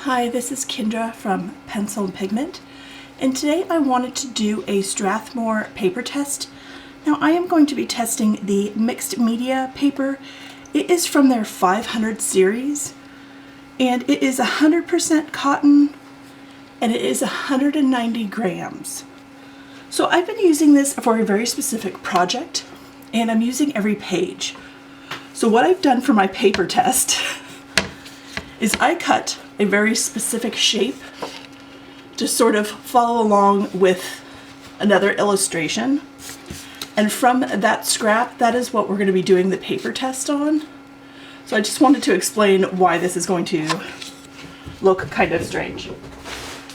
Hi, this is Kendra from Pencil and Pigment, and today I wanted to do a Strathmore paper test. Now I am going to be testing the mixed media paper. It is from their 500 series, and it is 100% cotton, and it is 190 grams. So I've been using this for a very specific project, and I'm using every page. So what I've done for my paper test is I cut a very specific shape to sort of follow along with another illustration. And from that scrap, that is what we're going to be doing the paper test on. So I just wanted to explain why this is going to look kind of strange.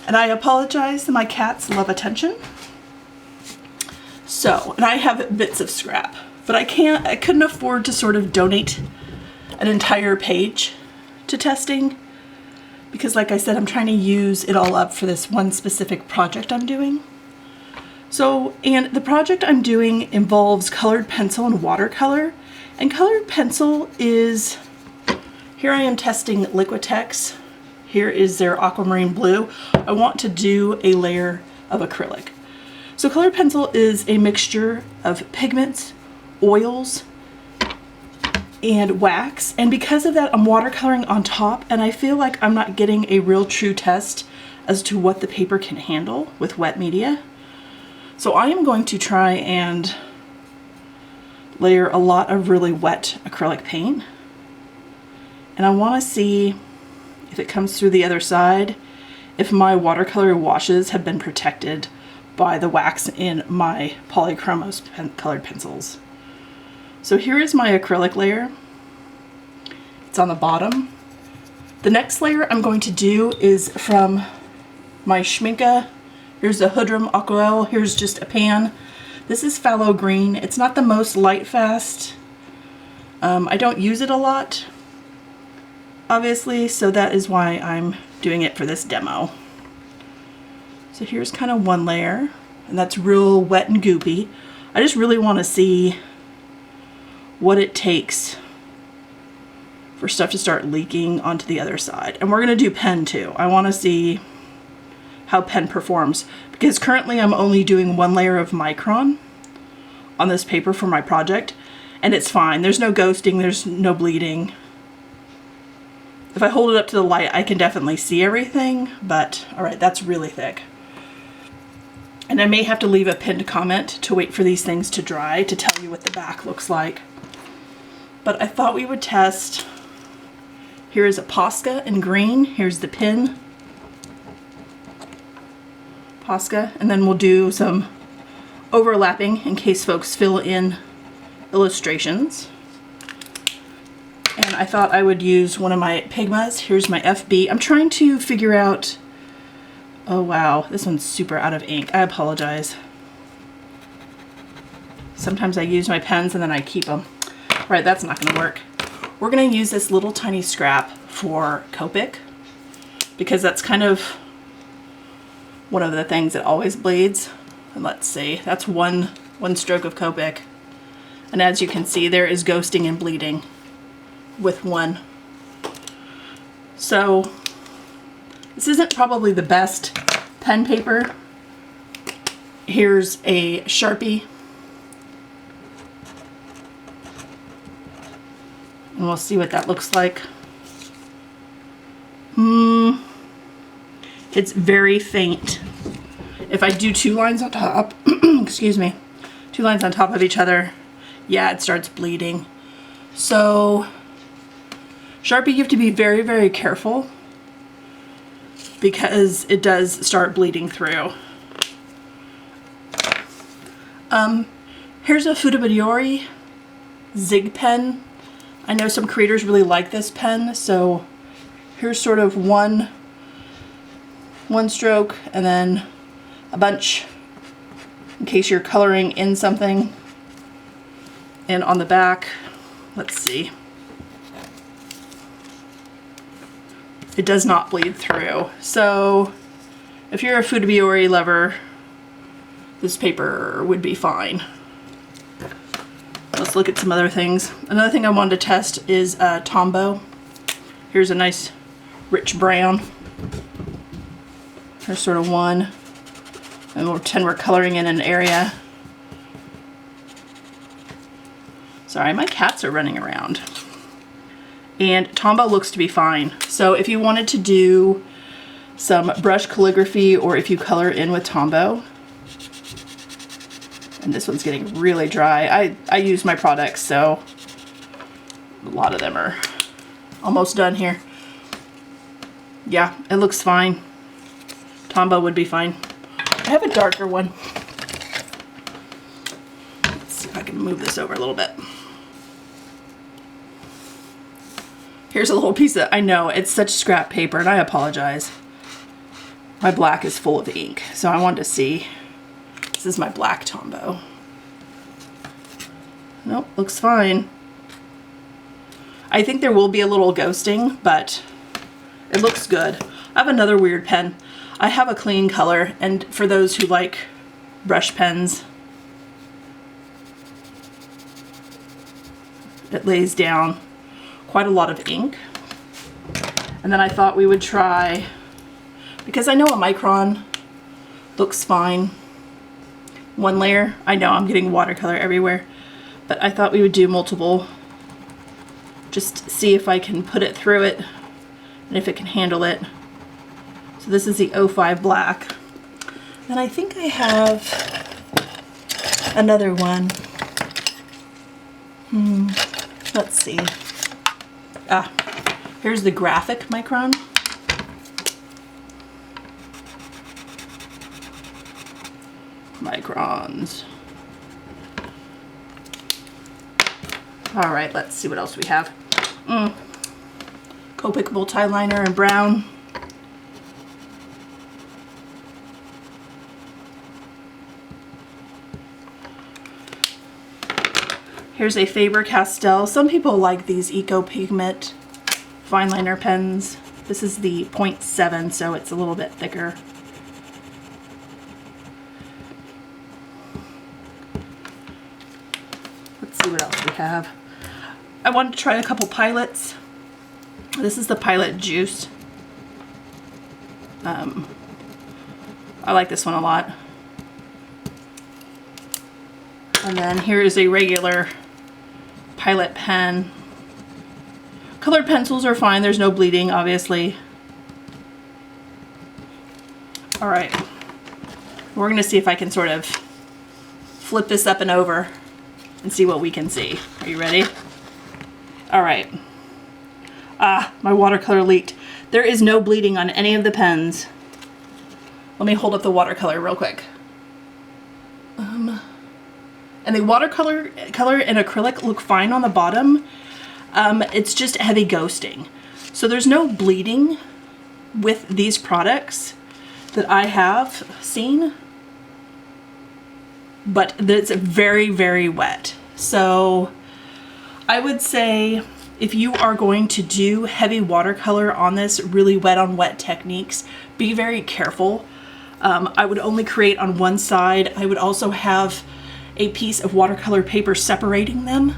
And I apologize, my cats love attention. So, and I have bits of scrap, but I couldn't afford to sort of donate an entire page to testing, because like I said, I'm trying to use it all up for this one specific project I'm doing. So, and the project I'm doing involves colored pencil and watercolor. And colored pencil is, here I am testing Liquitex. Here is their aquamarine blue. I want to do a layer of acrylic. So colored pencil is a mixture of pigments, oils, and wax, and because of that I'm watercoloring on top, and I feel like I'm not getting a real true test as to what the paper can handle with wet media. So I am going to try and layer a lot of really wet acrylic paint, and I want to see if it comes through the other side, if my watercolor washes have been protected by the wax in my polychromos colored pencils. So here is my acrylic layer. It's on the bottom. The next layer I'm going to do is from my Schmincke. Here's the Hoodrum Aquarelle. Here's just a pan. This is phthalo green. It's not the most light fast. I don't use it a lot, obviously, so that is why I'm doing it for this demo. So here's kind of one layer, and that's real wet and goopy. I just really want to see what it takes for stuff to start leaking onto the other side. And we're going to do pen too. I want to see how pen performs, because currently I'm only doing one layer of micron on this paper for my project, and it's fine. There's no ghosting, there's no bleeding. If I hold it up to the light, I can definitely see everything, but alright, that's really thick. And I may have to leave a pinned comment to wait for these things to dry to tell you what the back looks like. But I thought we would test. Here is a Posca in green. Here's the pin. Posca. And then we'll do some overlapping in case folks fill in illustrations. And I thought I would use one of my Pigmas. Here's my FB. I'm trying to figure out, oh wow, this one's super out of ink. I apologize. Sometimes I use my pens and then I keep them. Right, that's not going to work. We're going to use this little tiny scrap for Copic, because that's kind of one of the things that always bleeds. And let's see, that's one stroke of Copic. And as you can see, there is ghosting and bleeding with one. So this isn't probably the best pen paper. Here's a Sharpie. And we'll see what that looks like. It's very faint. If I do two lines on top, excuse me, two lines on top of each other, yeah, it starts bleeding. So Sharpie, you have to be very, very careful, because it does start bleeding through. Here's a Futabidori Zig pen. I know some creators really like this pen, so here's sort of one stroke and then a bunch in case you're coloring in something. And on the back, let's see, it does not bleed through. So if you're a Futabidori lover, this paper would be fine. Let's look at some other things. Another thing I wanted to test is Tombow. Here's a nice rich brown. There's sort of one. And we'll pretend we're coloring in an area. Sorry, my cats are running around. And Tombow looks to be fine. So if you wanted to do some brush calligraphy, or if you color in with Tombow, and this one's getting really dry. I use my products, so a lot of them are almost done here. Yeah, it looks fine. Tombow would be fine. I have a darker one. Let's see if I can move this over a little bit. Here's a little piece of, I know, it's such scrap paper, and I apologize. My black is full of ink, so I wanted to see. This is my black Tombow. Nope, looks fine. I think there will be a little ghosting, but it looks good. I have another weird pen. I have a clean color, and for those who like brush pens, it lays down quite a lot of ink. And then I thought we would try, because I know a micron looks fine. One layer. I know I'm getting watercolor everywhere, but I thought we would do multiple. Just see if I can put it through it and if it can handle it. So this is the 05 black. And I think I have another one. Let's see. Ah, here's the graphic micron. Microns. All right, let's see what else we have. Copickable tie liner in brown. Here's a Faber-Castell. Some people like these Eco Pigment fine liner pens. This is the 0.7, so it's a little bit thicker. Let's see what else we have. I wanted to try a couple Pilots. This is the Pilot Juice. I like this one a lot. And then here is a regular Pilot pen. Colored pencils are fine. There's no bleeding, obviously. All right. We're going to see if I can sort of flip this up and over and see what we can see. Are you ready? All right. Ah, my watercolor leaked. There is no bleeding on any of the pens. Let me hold up the watercolor real quick. And the watercolor and acrylic look fine on the bottom. It's just heavy ghosting. So there's no bleeding with these products that I have seen, but it's very, very wet. So I would say if you are going to do heavy watercolor on this, really wet on wet techniques, be very careful. I would only create on one side. I would also have a piece of watercolor paper separating them.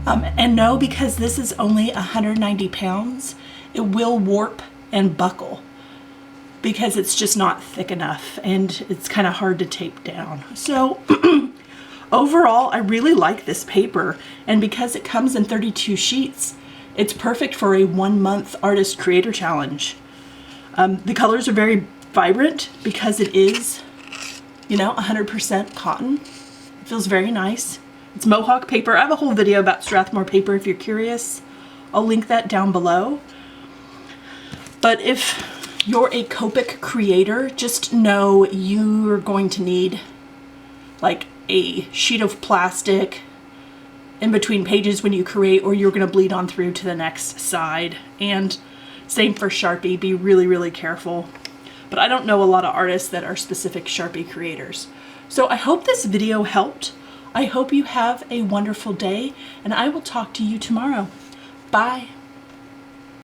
And no, because this is only 190 pounds, it will warp and buckle because it's just not thick enough and it's kind of hard to tape down. So overall, I really like this paper, and because it comes in 32 sheets, it's perfect for a 1-month artist creator challenge. The colors are very vibrant because it is, 100% cotton. It feels very nice. It's Mohawk paper. I have a whole video about Strathmore paper if you're curious. I'll link that down below. But if you're a Copic creator, just know you're going to need like a sheet of plastic in between pages when you create, or you're going to bleed on through to the next side. And same for Sharpie. Be really, really careful. But I don't know a lot of artists that are specific Sharpie creators. So I hope this video helped. I hope you have a wonderful day, and I will talk to you tomorrow. Bye.